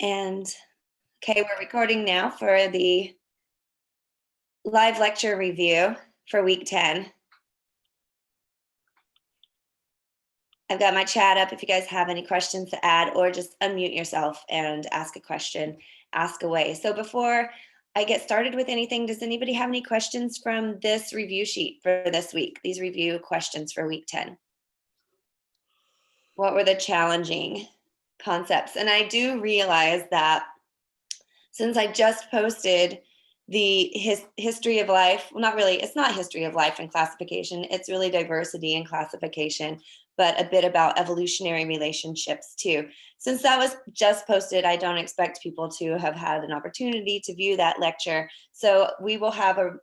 And okay, we're recording now for the live lecture review for week 10. I've got my chat up if you guys have any questions to add, or just unmute yourself and ask a question, ask away. So before I get started with anything, does anybody have any questions from this review sheet for this week? These review questions for week 10. What were the challenging concepts? And I do realize that since I just posted the history of life, well, not really, it's not history of life and classification, it's really diversity and classification, but a bit about evolutionary relationships too. Since that was just posted, I don't expect people to have had an opportunity to view that lecture. So we will have a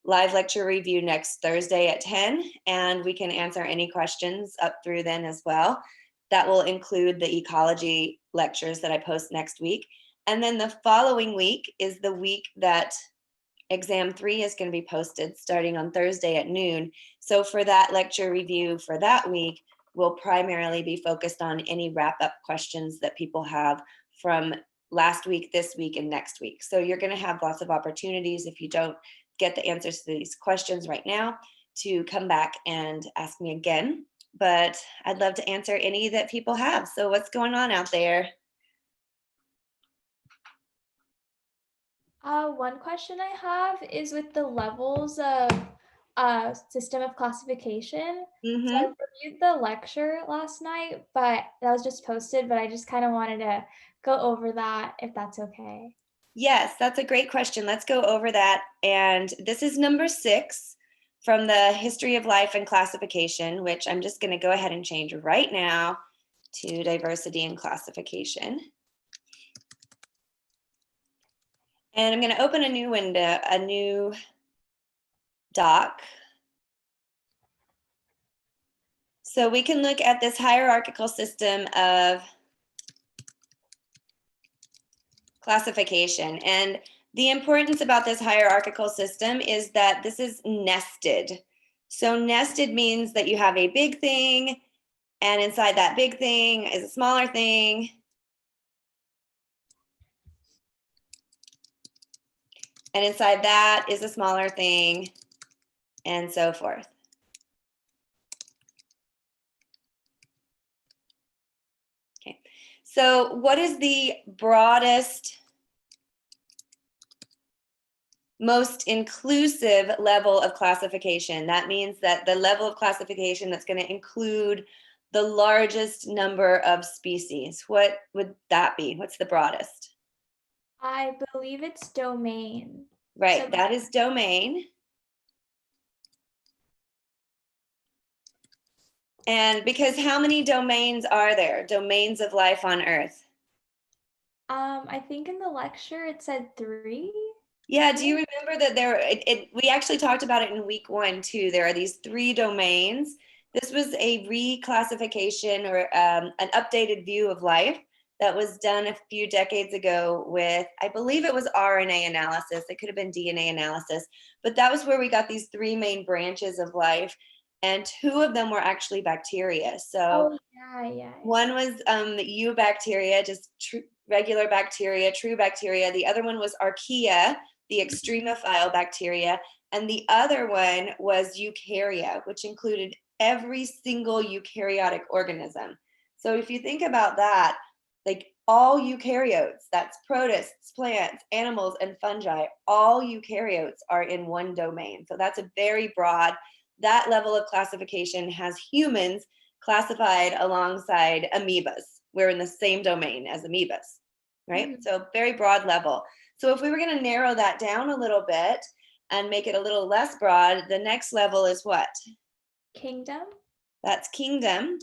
live lecture review next Thursday at 10, and we can answer any questions up through then as well. That will include the ecology lectures that I post next week. And then the following week is the week that exam 3 is going to be posted starting on Thursday at noon. So for that lecture review for that week, we'll primarily be focused on any wrap-up questions that people have from last week, this week, and next week. So you're going to have lots of opportunities, if you don't get the answers to these questions right now, to come back and ask me again. But I'd love to answer any that people have. So what's going on out there? One question I have is with the levels of system of classification. So I reviewed the lecture last night, but that was just posted, but I just kind of wanted to go over that if that's okay. Yes, that's a great question. Let's go over that. And this is number 6 from the History of Life and Classification, which I'm just going to go ahead and change right now to Diversity and Classification. And I'm going to open a new window, a new doc. So we can look at this hierarchical system of classification. And the importance about this hierarchical system is that this is nested. So nested means that you have a big thing, and inside that big thing is a smaller thing. And inside that is a smaller thing, and so forth. Okay, so what is the broadest, most inclusive level of classification? That means that the level of classification that's going to include the largest number of species. What would that be? What's the broadest? I believe it's domain. Right, So that is domain. And because how many domains are there? Domains of life on Earth? I think in the lecture it said 3. Yeah, do you remember that we actually talked about it in week 1 too. There are these 3 domains. This was a reclassification or an updated view of life that was done a few decades ago with, I believe it was RNA analysis. It could have been DNA analysis, but that was where we got these 3 main branches of life, and 2 of them were actually bacteria. So Oh, yeah. one was eubacteria, just regular bacteria, true bacteria. The other one was archaea, the extremophile bacteria. And the other one was eukarya, which included every single eukaryotic organism. So if you think about that, like all eukaryotes, that's protists, plants, animals, and fungi, all eukaryotes are in one domain. So that's a very broad, that level of classification has humans classified alongside amoebas. We're in the same domain as amoebas, right? So very broad level. So if we were going to narrow that down a little bit and make it a little less broad, the next level is what? Kingdom. That's kingdom.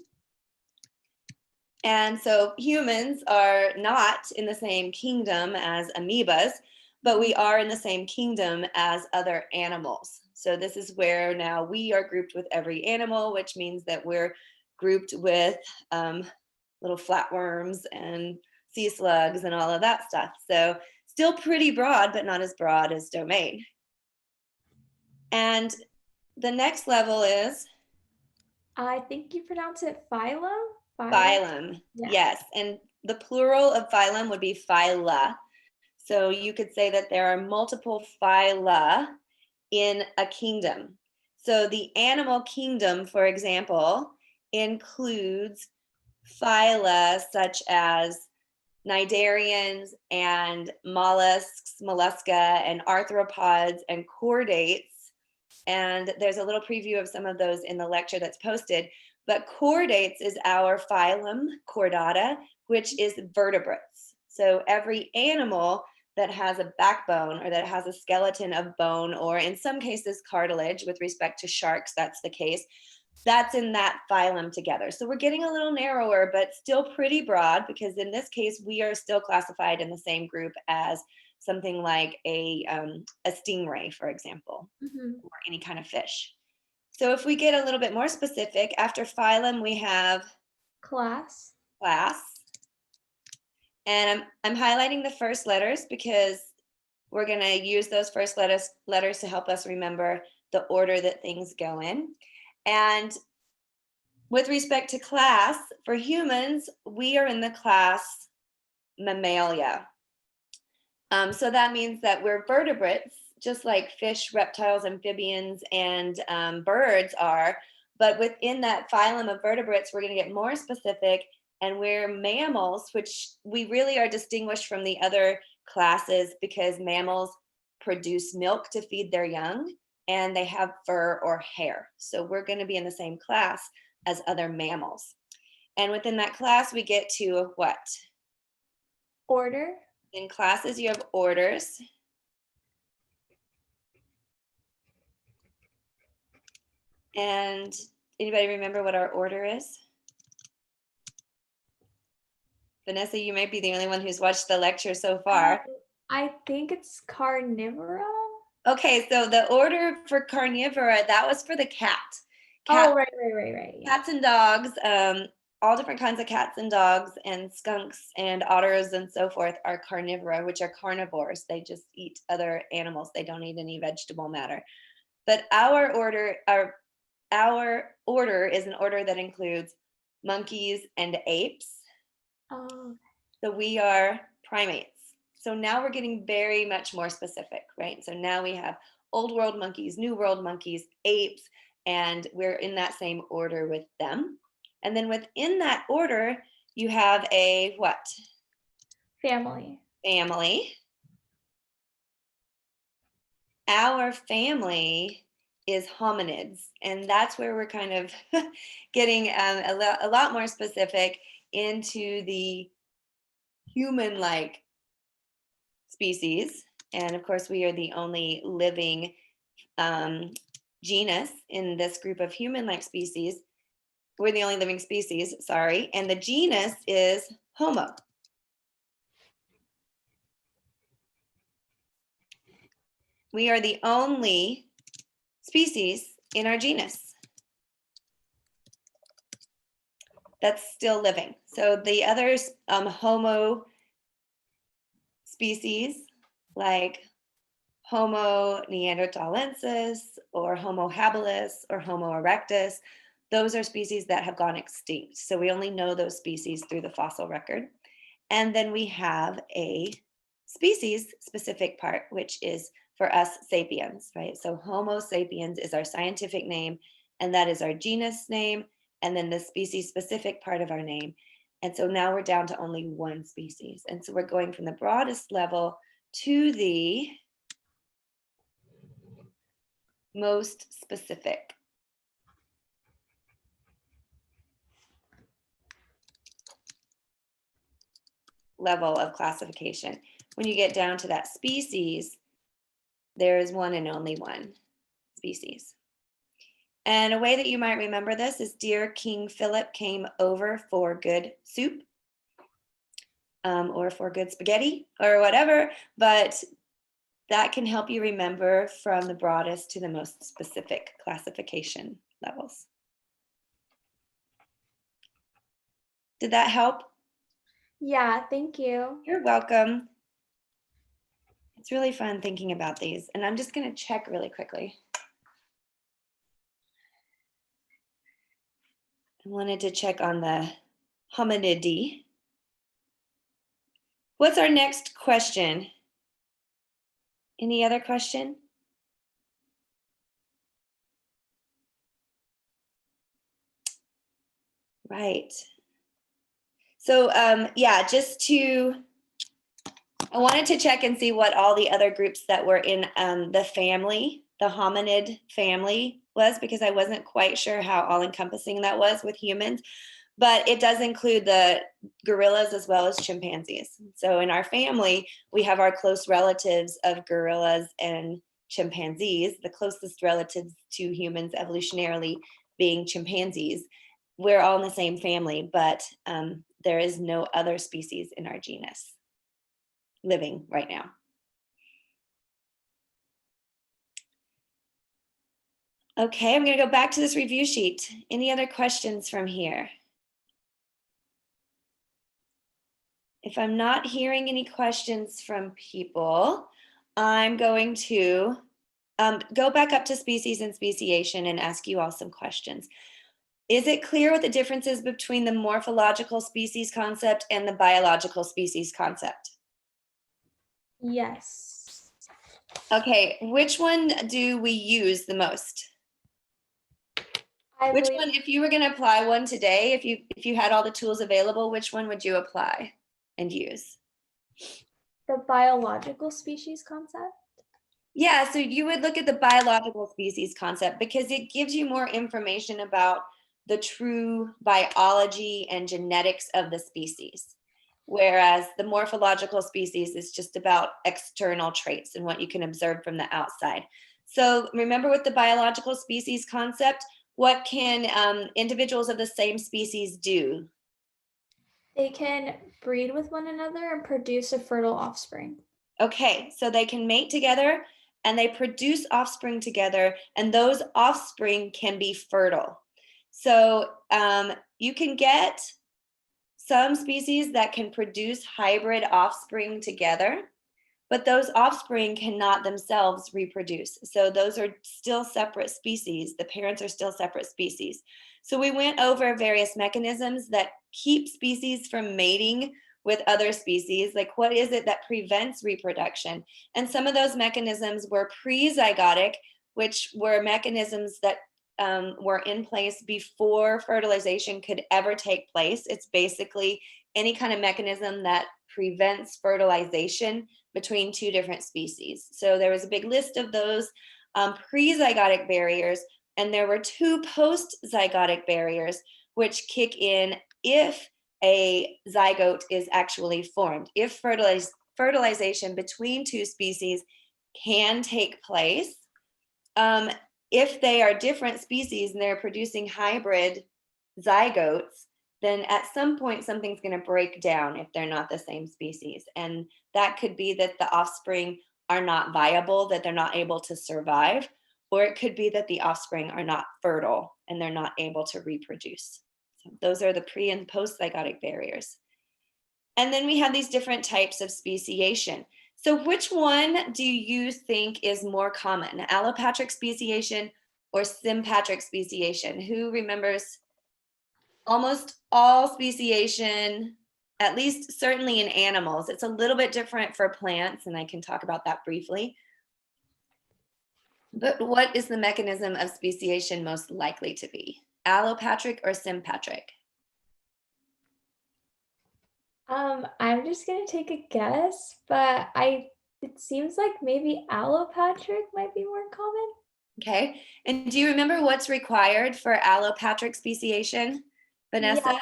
And so humans are not in the same kingdom as amoebas, but we are in the same kingdom as other animals. So this is where now we are grouped with every animal, which means that we're grouped with little flatworms and sea slugs and all of that stuff. So still pretty broad, but not as broad as domain. And the next level is? I think you pronounce it phylum. Phylum, Yeah. yes. And the plural of phylum would be phyla. So you could say that there are multiple phyla in a kingdom. So the animal kingdom, for example, includes phyla such as cnidarians and mollusks, mollusca, and arthropods and chordates. And there's a little preview of some of those in the lecture that's posted. But chordates is our phylum, Chordata, which is vertebrates. So every animal that has a backbone or that has a skeleton of bone, or in some cases cartilage, with respect to sharks, that's the case, that's in that phylum together. So we're getting a little narrower, but still pretty broad, because in this case, we are still classified in the same group as something like a stingray, for example, or any kind of fish. So if we get a little bit more specific, after phylum, we have Class. class. And I'm highlighting the first letters because we're going to use those first letters to help us remember the order that things go in. And with respect to class, for humans, we are in the class Mammalia. So that means that we're vertebrates, just like fish, reptiles, amphibians, and birds are. But within that phylum of vertebrates, we're going to get more specific, and we're mammals, which we really are distinguished from the other classes because mammals produce milk to feed their young, and they have fur or hair. So we're going to be in the same class as other mammals. And within that class, we get to what? Order. In classes, you have orders. And anybody remember what our order is? Vanessa, you might be the only one who's watched the lecture so far. I think it's carnivora. Okay, so the order for carnivora, that was for the cat. Oh, right. Yeah. Cats and dogs, all different kinds of cats and dogs and skunks and otters and so forth are carnivora, which are carnivores. They just eat other animals. They don't eat any vegetable matter. But our order is an order that includes monkeys and apes. Oh. So we are primates. So now we're getting very much more specific, right? So now we have old world monkeys, new world monkeys, apes, and we're in that same order with them. And then within that order, you have a what? Family. Family. Our family is hominids, and that's where we're kind of getting a lot more specific into the human-like species. And of course, we are the only living genus in this group of human-like species. We're the only living species, sorry, and the genus is Homo. We are the only species in our genus that's still living. So the others, Homo species like Homo neanderthalensis or Homo habilis or Homo erectus, those are species that have gone extinct. So we only know those species through the fossil record. And then we have a species specific part, which is for us sapiens, right? So Homo sapiens is our scientific name, and that is our genus name, and then the species specific part of our name. And so now we're down to only one species. And so we're going from the broadest level to the most specific. Level of classification. When you get down to that species, there is one and only one species. And a way that you might remember this is dear King Philip came over for good soup, or for good spaghetti or whatever, but that can help you remember from the broadest to the most specific classification levels. Did that help? Yeah, thank you. You're welcome. It's really fun thinking about these, and I'm just going to check really quickly. I wanted to check on the hominidae. What's our next question? Any other question? Right. So yeah, I wanted to check and see what all the other groups that were in the family, the hominid family was, because I wasn't quite sure how all encompassing that was with humans. But it does include the gorillas as well as chimpanzees. So in our family, we have our close relatives of gorillas and chimpanzees, the closest relatives to humans evolutionarily being chimpanzees. We're all in the same family, but there is no other species in our genus living right now. Okay, I'm going to go back to this review sheet. Any other questions from here? If I'm not hearing any questions from people, I'm going to go back up to species and speciation and ask you all some questions. Is it clear what the difference is between the morphological species concept and the biological species concept? Yes. Okay, which one do we use the most? Which one, if you were going to apply one today, if you had all the tools available, which one would you apply and use? The biological species concept? Yeah, so you would look at the biological species concept because it gives you more information about the true biology and genetics of the species. Whereas the morphological species is just about external traits and what you can observe from the outside. So remember with the biological species concept, what can individuals of the same species do? They can breed with one another and produce a fertile offspring. Okay, so they can mate together and they produce offspring together, and those offspring can be fertile. So you can get some species that can produce hybrid offspring together, but those offspring cannot themselves reproduce. So those are still separate species. The parents are still separate species. So we went over various mechanisms that keep species from mating with other species, like what is it that prevents reproduction? And some of those mechanisms were pre-zygotic, which were mechanisms that were in place before fertilization could ever take place. It's basically any kind of mechanism that prevents fertilization between two different species. So there was a big list of those pre-zygotic barriers, and there were two post-zygotic barriers, which kick in if a zygote is actually formed. If fertilization between two species can take place, if they are different species and they're producing hybrid zygotes, then at some point something's going to break down if they're not the same species. And that could be that the offspring are not viable, that they're not able to survive, or it could be that the offspring are not fertile and they're not able to reproduce. So those are the pre and post zygotic barriers. And then we have these different types of speciation. So which one do you think is more common, allopatric speciation or sympatric speciation? Who remembers? Almost all speciation, at least certainly in animals. It's a little bit different for plants, and I can talk about that briefly. But what is the mechanism of speciation most likely to be? Allopatric or sympatric? I'm just gonna take a guess, but it seems like maybe allopatric might be more common. Okay. And do you remember what's required for allopatric speciation, Vanessa? Yeah,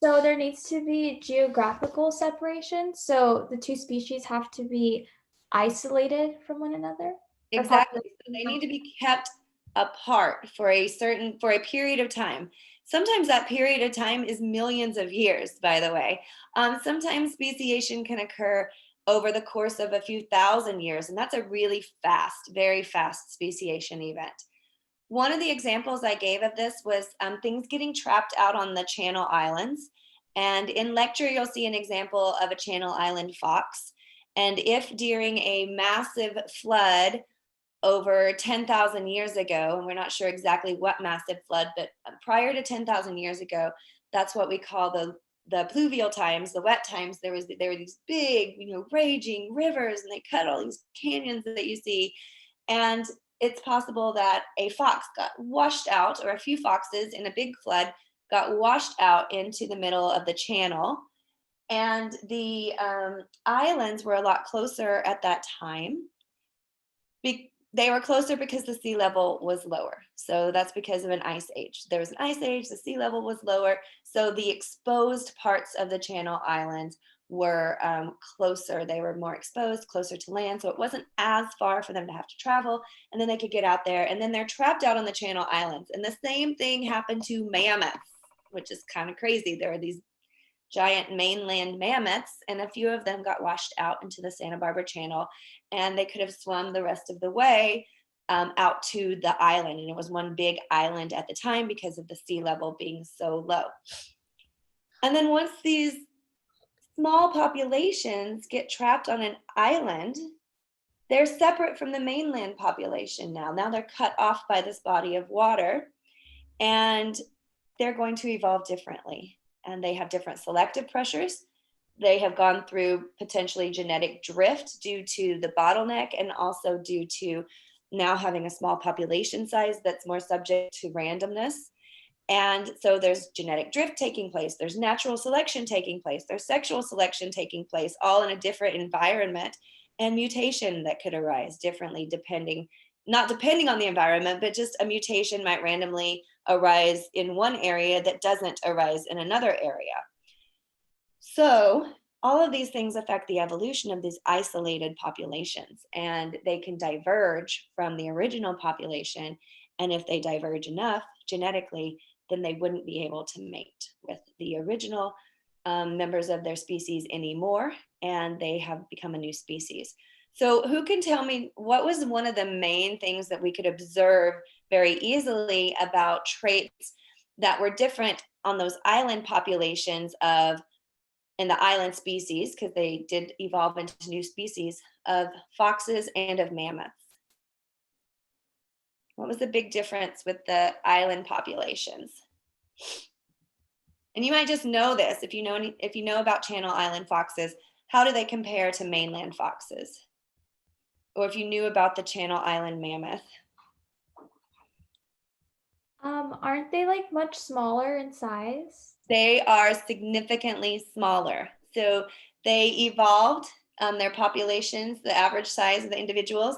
so there needs to be geographical separation. So the two species have to be isolated from one another. Or Exactly. So they need to be kept apart for a period of time. Sometimes that period of time is millions of years, by the way. Sometimes speciation can occur over the course of a few thousand years, and that's a really fast, very fast speciation event. One of the examples I gave of this was things getting trapped out on the Channel Islands. And in lecture, you'll see an example of a Channel Island fox. And if during a massive flood over 10,000 years ago, and we're not sure exactly what massive flood, but prior to 10,000 years ago, that's what we call the pluvial times, the wet times, there were these big, raging rivers, and they cut all these canyons that you see. And it's possible that a fox got washed out, or a few foxes in a big flood got washed out into the middle of the channel. And the islands were a lot closer at that time. They were closer because the sea level was lower. So that's because of an ice age. There was an ice age, the sea level was lower. So the exposed parts of the Channel Islands were closer. They were more exposed, closer to land. So it wasn't as far for them to have to travel. And then they could get out there. And then they're trapped out on the Channel Islands. And the same thing happened to mammoths, which is kind of crazy. There are these giant mainland mammoths, and a few of them got washed out into the Santa Barbara Channel, and they could have swum the rest of the way out to the island. And it was one big island at the time because of the sea level being so low. And then once these small populations get trapped on an island, they're separate from the mainland population now. Now they're cut off by this body of water, and they're going to evolve differently. And they have different selective pressures. They have gone through potentially genetic drift due to the bottleneck, and also due to now having a small population size that's more subject to randomness. And so there's genetic drift taking place, there's natural selection taking place, there's sexual selection taking place, all in a different environment, and mutation that could arise differently not depending on the environment, but just a mutation might randomly arise in one area that doesn't arise in another area. So all of these things affect the evolution of these isolated populations, and they can diverge from the original population. And if they diverge enough genetically, then they wouldn't be able to mate with the original members of their species anymore, and they have become a new species. So who can tell me what was one of the main things that we could observe very easily about traits that were different on those island populations and the island species, because they did evolve into new species, of foxes and of mammoths? What was the big difference with the island populations? And you might just know this if you know about Channel Island foxes. How do they compare to mainland foxes? Or if you knew about the Channel Island mammoth. Aren't they like much smaller in size? They are significantly smaller. So they evolved their populations, the average size of the individuals,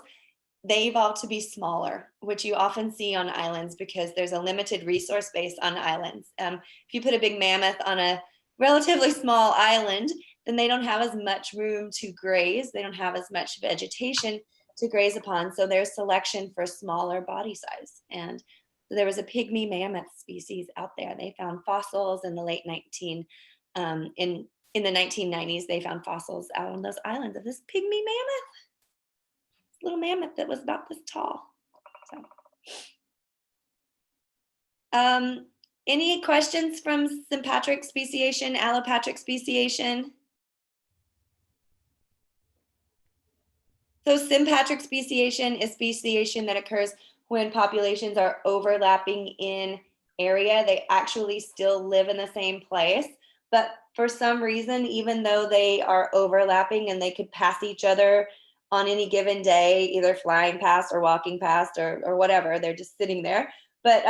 they evolved to be smaller, which you often see on islands because there's a limited resource base on islands. If you put a big mammoth on a relatively small island, then they don't have as much room to graze. They don't have as much vegetation to graze upon. So there's selection for smaller body size. And there was a pygmy mammoth species out there. They found fossils in the late in the 1990s. They found fossils out on those islands of this pygmy mammoth, little mammoth that was about this tall. So, any questions from sympatric speciation, allopatric speciation? So sympatric speciation is speciation that occurs when populations are overlapping in area. They actually still live in the same place, but for some reason, even though they are overlapping and they could pass each other on any given day, either flying past or walking past or whatever, they're just sitting there. But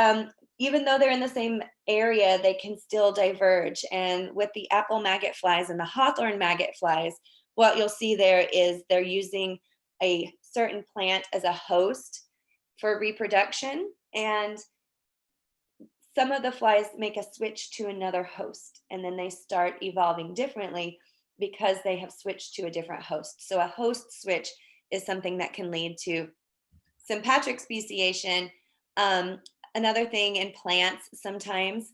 even though they're in the same area, they can still diverge. And with the apple maggot flies and the hawthorn maggot flies, what you'll see there is they're using a certain plant as a host for reproduction. And some of the flies make a switch to another host, and then they start evolving differently because they have switched to a different host. So a host switch is something that can lead to sympatric speciation. Another thing in plants, sometimes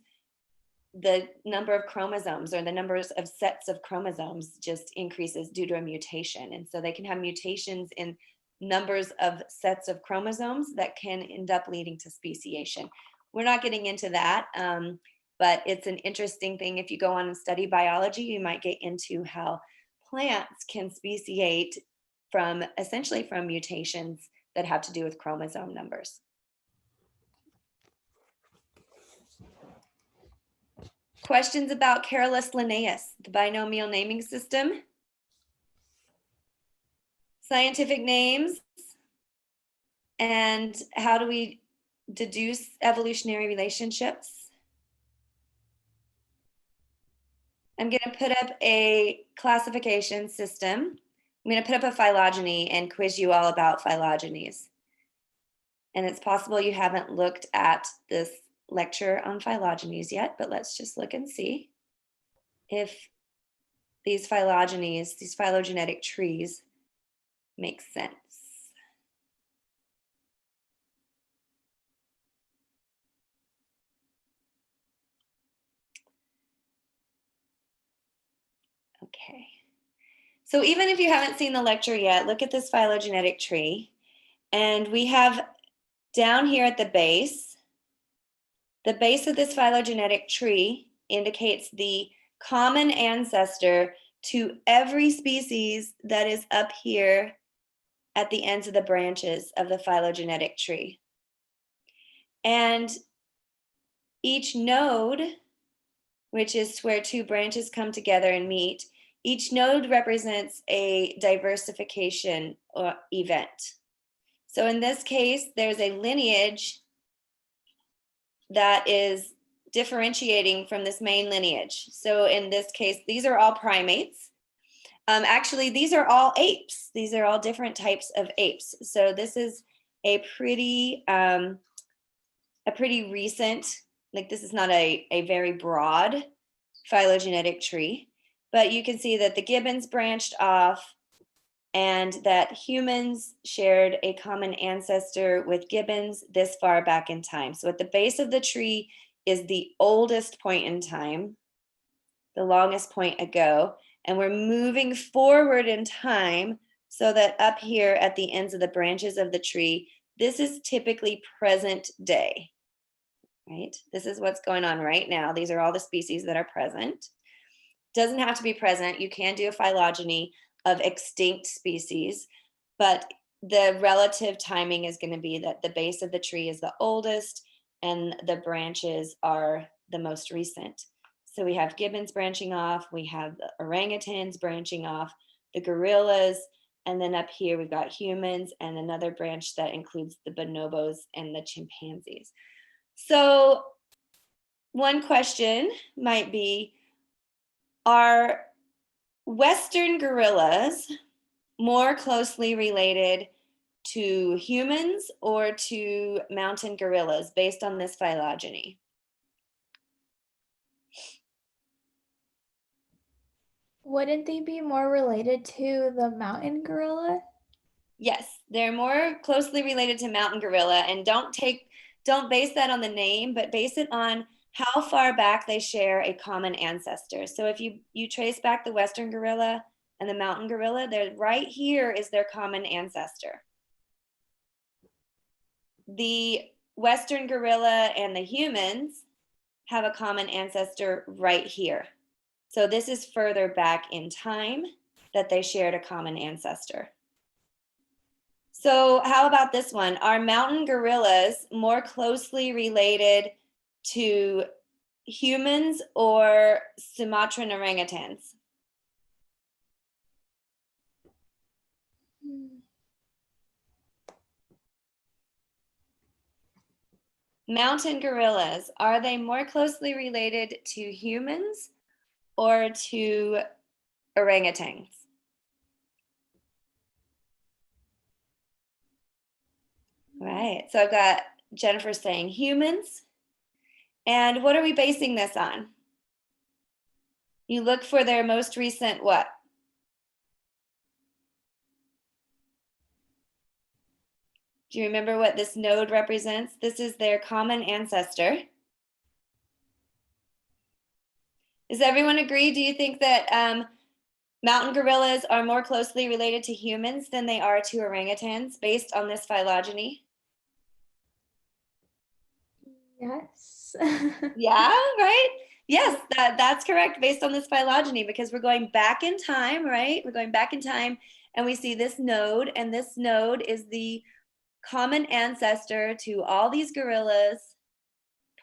the number of chromosomes or the numbers of sets of chromosomes just increases due to a mutation. And so they can have mutations in numbers of sets of chromosomes that can end up leading to speciation. We're not getting into that, but it's an interesting thing. If you go on and study biology, you might get into how plants can speciate essentially from mutations that have to do with chromosome numbers. Questions about Carolus linnaeus, the binomial naming system? Scientific names? And how do we deduce evolutionary relationships? I'm going to put up a classification system. I'm going to put up a phylogeny and quiz you all about phylogenies. And it's possible you haven't looked at this lecture on phylogenies yet, but let's just look and see if these phylogenies, these phylogenetic trees, make sense. Okay. So even if you haven't seen the lecture yet, look at this phylogenetic tree. And we have down here at the base of this phylogenetic tree indicates the common ancestor to every species that is up here at the ends of the branches of the phylogenetic tree. And each node, which is where two branches come together and meet, each node represents a diversification or event. So in this case, there's a lineage that is differentiating from this main lineage. So in this case, these are all primates. Actually, these are all apes. These are all different types of apes. So this is a pretty recent, like this is not a very broad phylogenetic tree, but you can see that the gibbons branched off and that humans shared a common ancestor with gibbons this far back in time. So at the base of the tree is the oldest point in time, the longest point ago, and we're moving forward in time so that up here at the ends of the branches of the tree, this is typically present day, right? This is what's going on right now. These are all the species that are present. Doesn't have to be present. You can do a phylogeny of extinct species, but the relative timing is going to be that the base of the tree is the oldest and the branches are the most recent. So we have gibbons branching off, we have the orangutans branching off, the gorillas, and then up here we've got humans and another branch that includes the bonobos and the chimpanzees. So one question might be, are Western gorillas more closely related to humans or to mountain gorillas based on this phylogeny? Wouldn't they be more related to the mountain gorilla? Yes, they're more closely related to mountain gorilla, and don't base that on the name, but base it on how far back they share a common ancestor. So if you trace back the Western gorilla and the mountain gorilla, they're right here is their common ancestor. The Western gorilla and the humans have a common ancestor right here. So this is further back in time that they shared a common ancestor. So how about this one? Are mountain gorillas more closely related to humans or Sumatran orangutans? Mountain gorillas, are they more closely related to humans or to orangutans? Right, so I've got Jennifer saying humans. And what are we basing this on? You look for their most recent what? Do you remember what this node represents? This is their common ancestor. Does everyone agree? Do you think that mountain gorillas are more closely related to humans than they are to orangutans based on this phylogeny? Yes. Yeah, right? Yes, that's correct based on this phylogeny because we're going back in time, right? We're going back in time and we see this node, and this node is the common ancestor to all these gorillas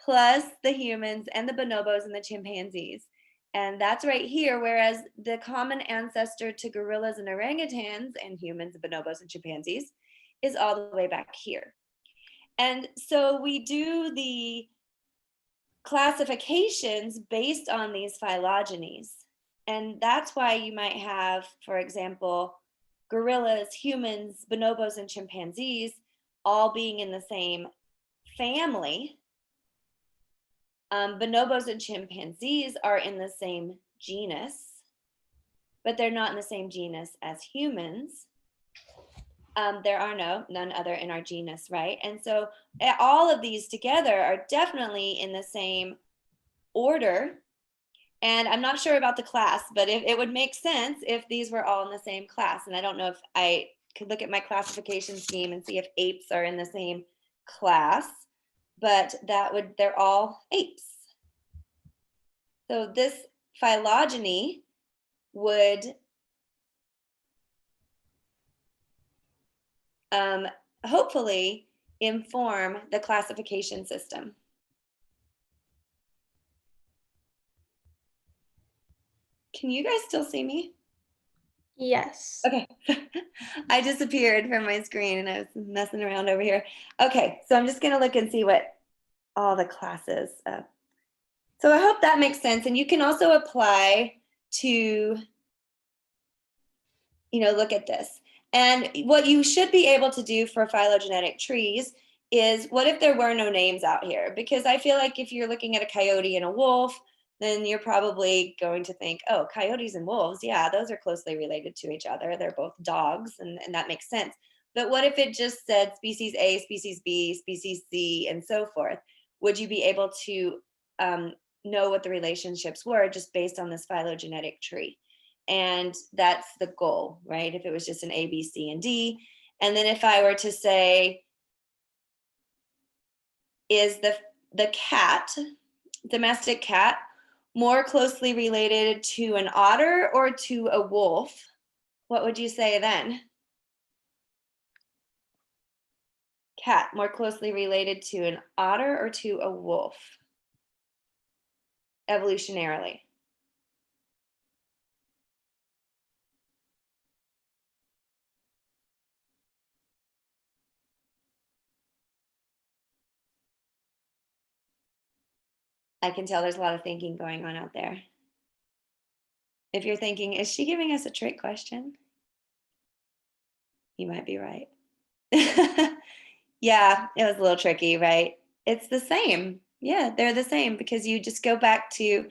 plus the humans and the bonobos and the chimpanzees. And that's right here, whereas the common ancestor to gorillas and orangutans and humans, bonobos and chimpanzees is all the way back here. And so we do the classifications based on these phylogenies. And that's why you might have, for example, gorillas, humans, bonobos, and chimpanzees all being in the same family. Bonobos and chimpanzees are in the same genus, but they're not in the same genus as humans. There are none other in our genus, right? And so all of these together are definitely in the same order. And I'm not sure about the class, but if it would make sense if these were all in the same class. And I don't know if I could look at my classification scheme and see if apes are in the same class, but they're all apes. So this phylogeny would hopefully inform the classification system. Can you guys still see me? Yes. Okay. I disappeared from my screen and I was messing around over here. Okay, so I'm just gonna look and see what all the classes. So I hope that makes sense. And you can also apply to, look at this. And what you should be able to do for phylogenetic trees is, what if there were no names out here? Because I feel like if you're looking at a coyote and a wolf, then you're probably going to think, oh, coyotes and wolves, yeah, those are closely related to each other. They're both dogs, and that makes sense. But what if it just said species A, species B, species C, and so forth? Would you be able to know what the relationships were just based on this phylogenetic tree? And that's the goal, right? If it was just an A, B, C, and D. And then if I were to say, is the cat, domestic cat, more closely related to an otter or to a wolf? What would you say then? Cat, more closely related to an otter or to a wolf? Evolutionarily. I can tell there's a lot of thinking going on out there. If you're thinking, is she giving us a trick question? You might be right. Yeah, it was a little tricky, right? It's the same. Yeah, they're the same because you just go back to,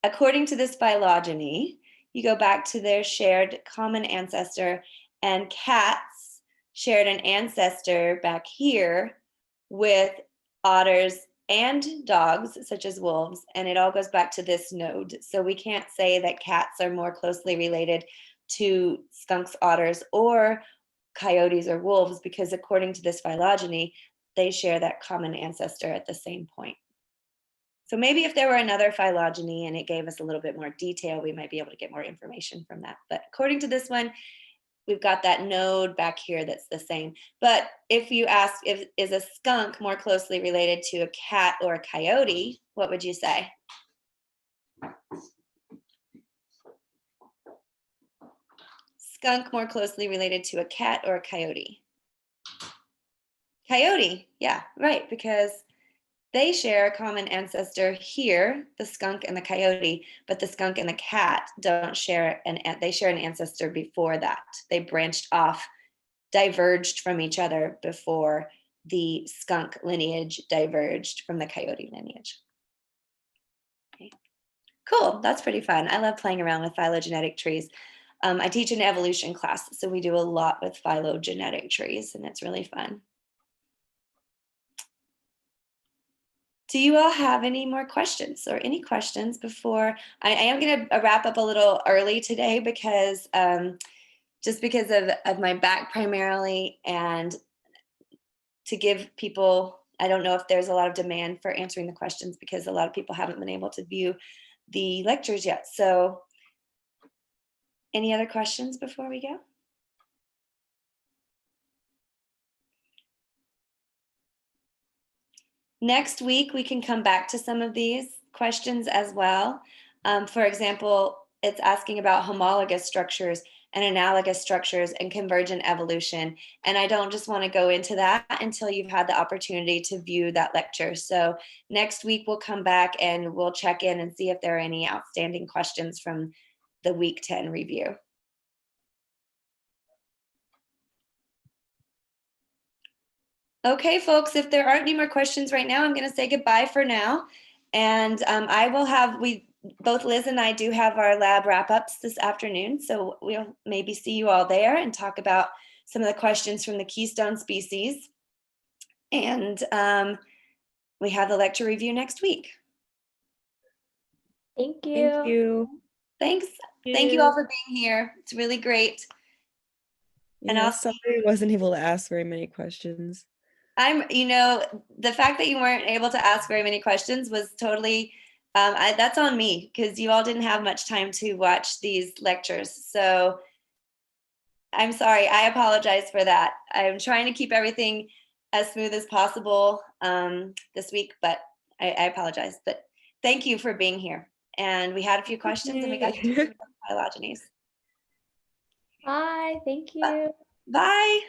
according to this phylogeny, you go back to their shared common ancestor, and cats shared an ancestor back here with otters and dogs, such as wolves, and it all goes back to this node. So we can't say that cats are more closely related to skunks, otters, or coyotes or wolves, because according to this phylogeny, they share that common ancestor at the same point. So maybe if there were another phylogeny and it gave us a little bit more detail, we might be able to get more information from that. But according to this one, we've got that node back here that's the same. But if you ask, is a skunk more closely related to a cat or a coyote, what would you say? Skunk more closely related to a cat or a coyote? Coyote, yeah, right, because they share a common ancestor here, the skunk and the coyote, but the skunk and the cat don't share they share an ancestor before that. They branched off, diverged from each other before the skunk lineage diverged from the coyote lineage. Okay. Cool, that's pretty fun. I love playing around with phylogenetic trees. I teach an evolution class, so we do a lot with phylogenetic trees, and it's really fun. Do you all have any more questions or any questions before I am going to wrap up a little early today because just because of my back primarily, and to give people, I don't know if there's a lot of demand for answering the questions because a lot of people haven't been able to view the lectures yet. So any other questions before we go? Next week, we can come back to some of these questions as well. For example, it's asking about homologous structures and analogous structures and convergent evolution. And I don't just want to go into that until you've had the opportunity to view that lecture. So next week, we'll come back and we'll check in and see if there are any outstanding questions from the week 10 review. Okay, folks, if there aren't any more questions right now, I'm going to say goodbye for now. And I will have, both Liz and I do have our lab wrap-ups this afternoon. So we'll maybe see you all there and talk about some of the questions from the keystone species. And we have the lecture review next week. Thank you. Thank you. Thanks. Thank you all for being here. It's really great. And Yeah, sorry I wasn't able to ask very many questions. The fact that you weren't able to ask very many questions was totally, that's on me because you all didn't have much time to watch these lectures. So I'm sorry, I apologize for that. I'm trying to keep everything as smooth as possible this week, but I apologize. But thank you for being here. And we had a few questions and we got to phylogenies. Bye. Thank you. Bye.